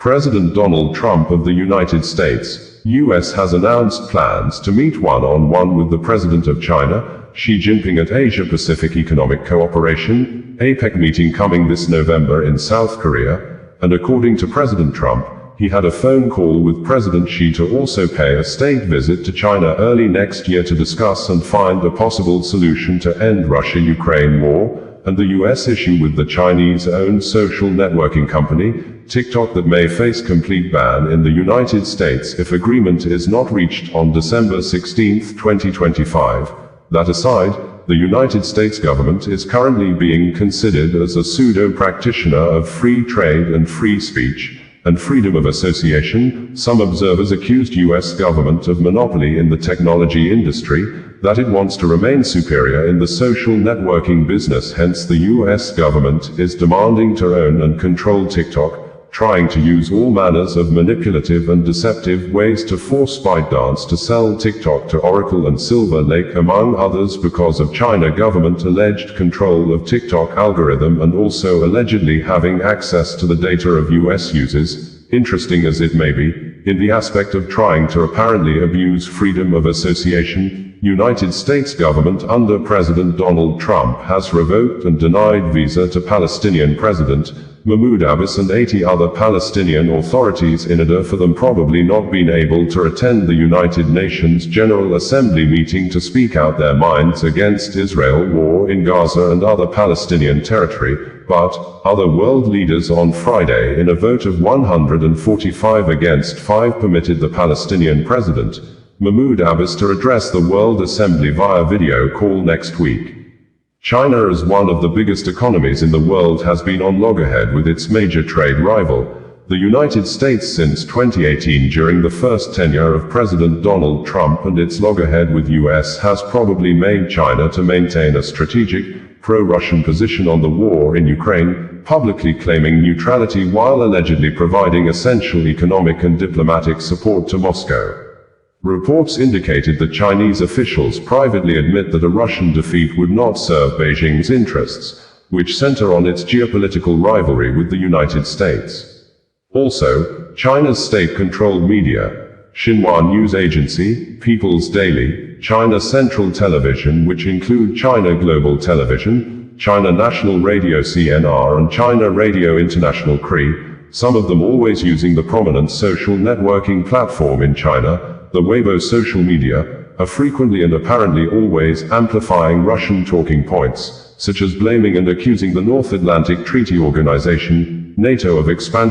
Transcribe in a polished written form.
President Donald Trump of the United States, U.S. has announced plans to meet one-on-one with the President of China, Xi Jinping at Asia-Pacific Economic Cooperation, APEC meeting coming this November in South Korea, and according to President Trump, he had a phone call with President Xi to also pay a state visit to China early next year to discuss and find a possible solution to end Russia-Ukraine war, and the U.S. issue with the Chinese-owned social networking company, TikTok, that may face complete ban in the United States if agreement is not reached on December 16, 2025. That aside, the United States government is currently being considered as a pseudo-practitioner of free trade and free speech, and freedom of association. Some observers accused U.S. government of monopoly in the technology industry, that it wants to remain superior in the social networking business. Hence the U.S. government is demanding to own and control TikTok, trying to use all manners of manipulative and deceptive ways to force ByteDance to sell TikTok to Oracle and Silver Lake, among others, because of China government alleged control of TikTok algorithm and also allegedly having access to the data of US users. Interesting as it may be, in the aspect of trying to apparently abuse freedom of association, United States government under President Donald Trump has revoked and denied visa to Palestinian President Mahmoud Abbas and 80 other Palestinian authorities in order for them probably not being able to attend the United Nations General Assembly meeting to speak out their minds against Israel war in Gaza and other Palestinian territory. But other world leaders on Friday, in a vote of 145 against 5, permitted the Palestinian President Mahmoud Abbas to address the World Assembly via video call next week. China, as one of the biggest economies in the world, has been on loggerhead with its major trade rival, the United States, since 2018 during the first tenure of President Donald Trump, and its loggerhead with US has probably made China to maintain a strategic, pro-Russian position on the war in Ukraine, publicly claiming neutrality while allegedly providing essential economic and diplomatic support to Moscow. Reports indicated that Chinese officials privately admit that a Russian defeat would not serve Beijing's interests, which center on its geopolitical rivalry with the United States. Also, China's state-controlled media, Xinhua News Agency, People's Daily, China Central Television, which include China Global Television, China National Radio CNR and China Radio International CRI, some of them always using the prominent social networking platform in China, the Weibo social media, are frequently and apparently always amplifying Russian talking points, such as blaming and accusing the North Atlantic Treaty Organization, NATO, of expansion